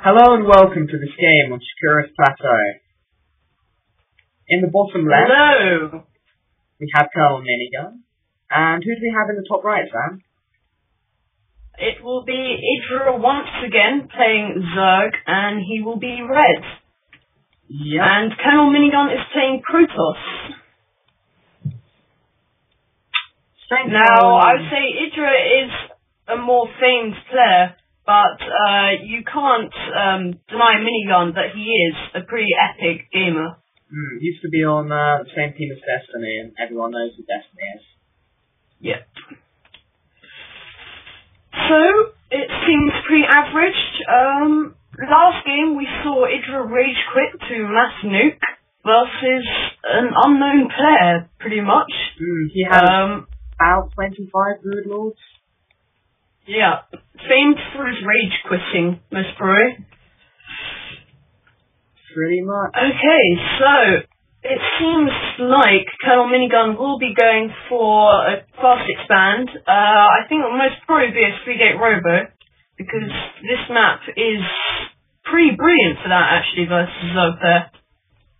Hello and welcome to this game on Securus Plateau. In the bottom left, hello, we have Commeninigun. And who do we have in the top right, Sam? it will be EgIdrA once again playing Zerg, and he will be red. Yep. And Commeninigun is playing Protoss. Now, I would say EgIdrA is a more famed player, but you can't deny Minigun that he is a pretty epic gamer. Used to be on the same team as Destiny, and everyone knows who Destiny is. Yep. So, it seems pretty average. Last game we saw EgIdrA rage quit to Mass Nuke versus an unknown player, pretty much. He had about 25 Brood Lords. Yeah, famed for his rage quitting, most probably. Pretty much. Okay, so it seems like Commeninigun will be going for a fast expand. I think it will most probably be a 3-gate robo, because this map is pretty brilliant for that, actually, versus Zerg.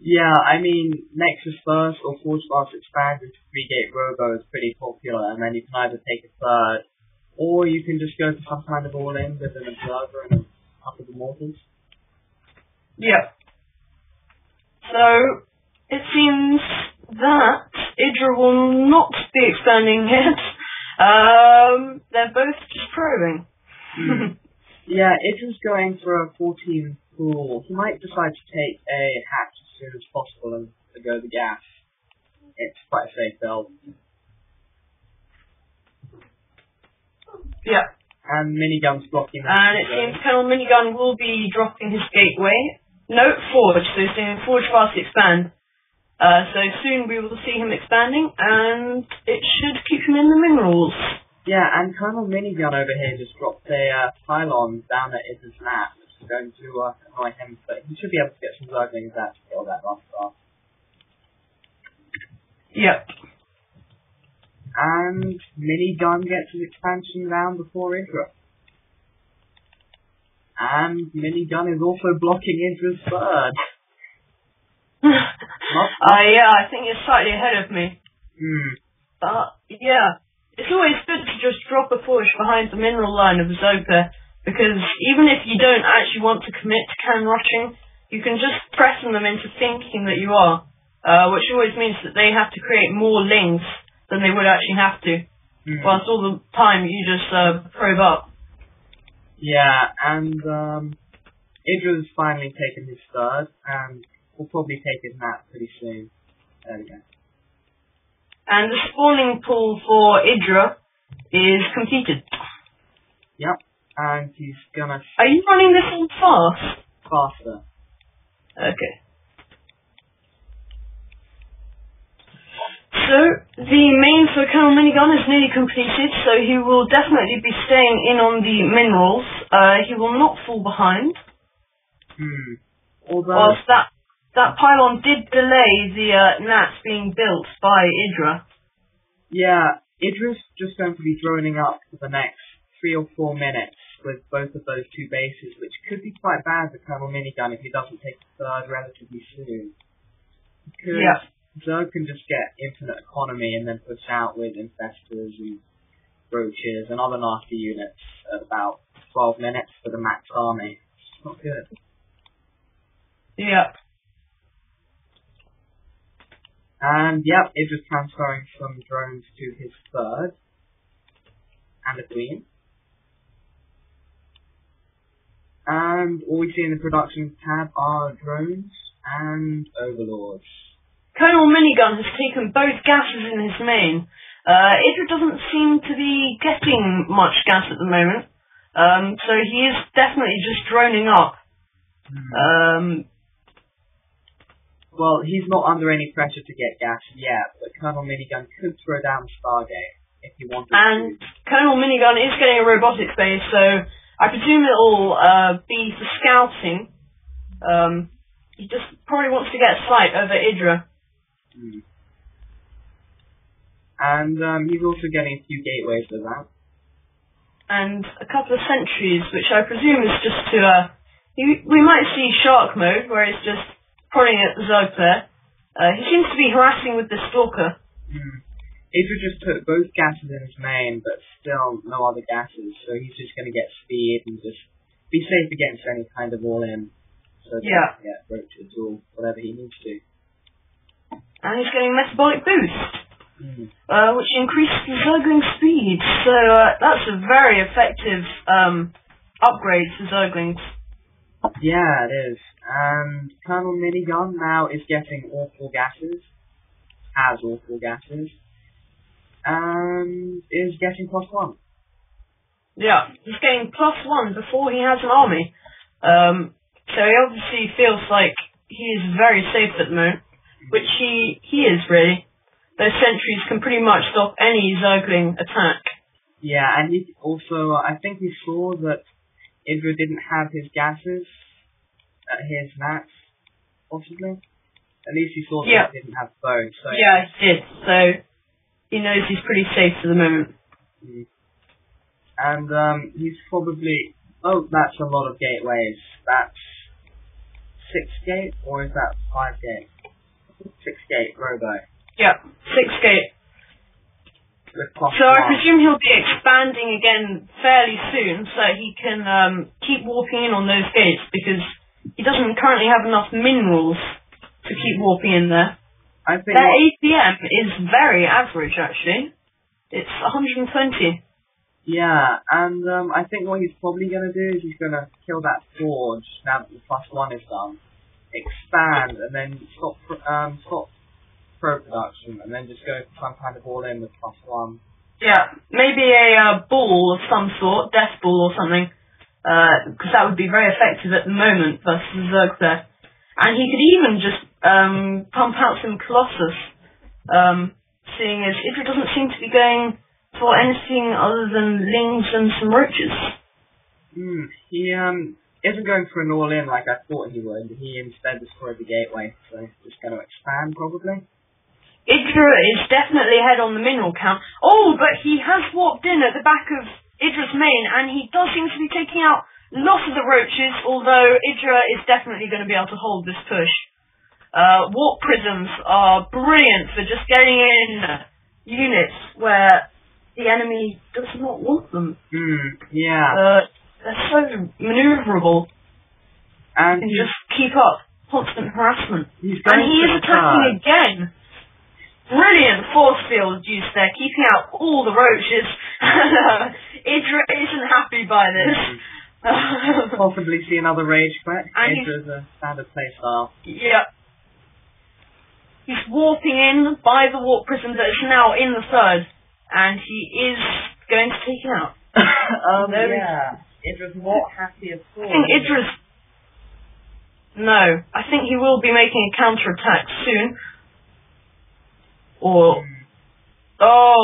Yeah, I mean, Nexus first or Forge fast expand into 3-gate robo is pretty popular, and then you can either take a third, or you can just go for some kind of all-in with an observer and a couple of immortals. Yeah. So, it seems that EgIdrA will not be expanding yet. They're both just probing. Yeah, EgIdRA's going for a 14 pool. He might decide to take a hatch as soon as possible and go the gas. It's quite a safe build. Yeah. And Minigun's blocking that. And it seems Commeninigun will be dropping his gateway. No, Forge, so he's doing Forge fast expand. So soon we will see him expanding, and it should keep him in the minerals. Yeah, and Commeninigun over here just dropped a pylon down at EgIdRA's map, which is going to annoy him, but he should be able to get some Zerglings out to kill that last off. Yep. And Minigun gets his expansion round before EgIdRA. And Minigun is also blocking EgIdRA's third. Yeah, I think you're slightly ahead of me. But, yeah. It's always good to just drop a push behind the mineral line of Zopa, because even if you don't actually want to commit to cannon rushing, you can just pressing them into thinking that you are, which always means that they have to create more links than they would actually have to, whilst all the time you just probe up. Yeah, and EgIdRA's finally taken his third, and we'll probably take his map pretty soon. There we go. And the spawning pool for EgIdRA is completed. Yep, and he's gonna... Are you running this all fast? Faster. Okay. So, the main for Commeninigun is nearly completed, so he will definitely be staying in on the minerals. He will not fall behind. Although... Whilst that pylon did delay the NATs being built by EgIdRA. Yeah, EgIdRA's just going to be droning up for the next 3 or 4 minutes with both of those two bases, which could be quite bad for Commeninigun if he doesn't take the third relatively soon. Because Zerg can just get infinite economy and then push out with infestors and roaches and other nasty units at about 12 minutes for the max army. It's not good. Yeah. And yep, EgIdRA's transferring some drones to his third. And a queen. And all we see in the production tab are drones and overlords. Commeninigun has taken both gases in his main. EgIdRA doesn't seem to be getting much gas at the moment. So he is definitely just droning up. Well, he's not under any pressure to get gas yet, but Commeninigun could throw down Stargate if he wanted to. And Commeninigun is getting a robotics base, so I presume it'll be for scouting. He just probably wants to get sight over EgIdRA. And he's also getting a few gateways with that. And a couple of sentries, which I presume is just to We might see Shark Mode, where it's just prodding at the Zerg there. He seems to be harassing with the Stalker. EgIdrA just put both gases in his main, but still no other gases, so he's just going to get speed and just be safe against any kind of all-in. So roaches or whatever he needs to. And he's getting Metabolic Boost, which increases the Zergling speed. So that's a very effective upgrade for Zerglings. Yeah, it is. And Commentate now is getting all 4 gases, has all 4 gases, and is getting +1. Yeah, he's getting +1 before he has an army. So he obviously feels like he is very safe at the moment, which he is really. Those sentries can pretty much stop any Zergling attack. Yeah, and he also, I think he saw that EgIdrA didn't have his gases at his max, possibly. At least he saw that he didn't have both. So yeah, he did. So he knows he's pretty safe for the moment. And he's probably... Oh, that's a lot of gateways. That's 6 gate, or is that 5 gate? 6 gate robo. Yeah, 6 gate. So I presume he'll be expanding again fairly soon, so he can keep warping in on those gates, because he doesn't currently have enough minerals to keep warping in there. I think their APM is very average, actually. It's 120. Yeah, and I think what he's probably going to do is he's going to kill that forge now that the +1 is done, expand, and then stop pro production, and then just go for some kind of all-in with +1. Yeah, maybe a ball of some sort, death ball or something, because that would be very effective at the moment versus Zerg there. And he could even just pump out some Colossus, seeing as EgIdrA doesn't seem to be going for anything other than lings and some roaches. He isn't going for an all-in like I thought he would. He instead destroyed the gateway, so just going to expand probably. EgIdrA is definitely ahead on the mineral count. Oh, but he has warped in at the back of EgIdRA's main, and he does seem to be taking out lots of the roaches, although EgIdrA is definitely going to be able to hold this push. Warp prisms are brilliant for just getting in units where the enemy does not want them. Yeah. They're so maneuverable. And you can just keep up constant harassment. And he is attacking again. Brilliant force field use there, keeping out all the roaches. EgIdRA isn't happy by this. Possibly see another rage quit. EgIdRA's a standard playstyle. Yep. He's warping in by the warp prism that is now in the third, and he is going to take it out. Yeah. EgIdRA's not happy at all. I think EgIdRA's... No, I think he will be making a counter-attack soon. Or... Oh...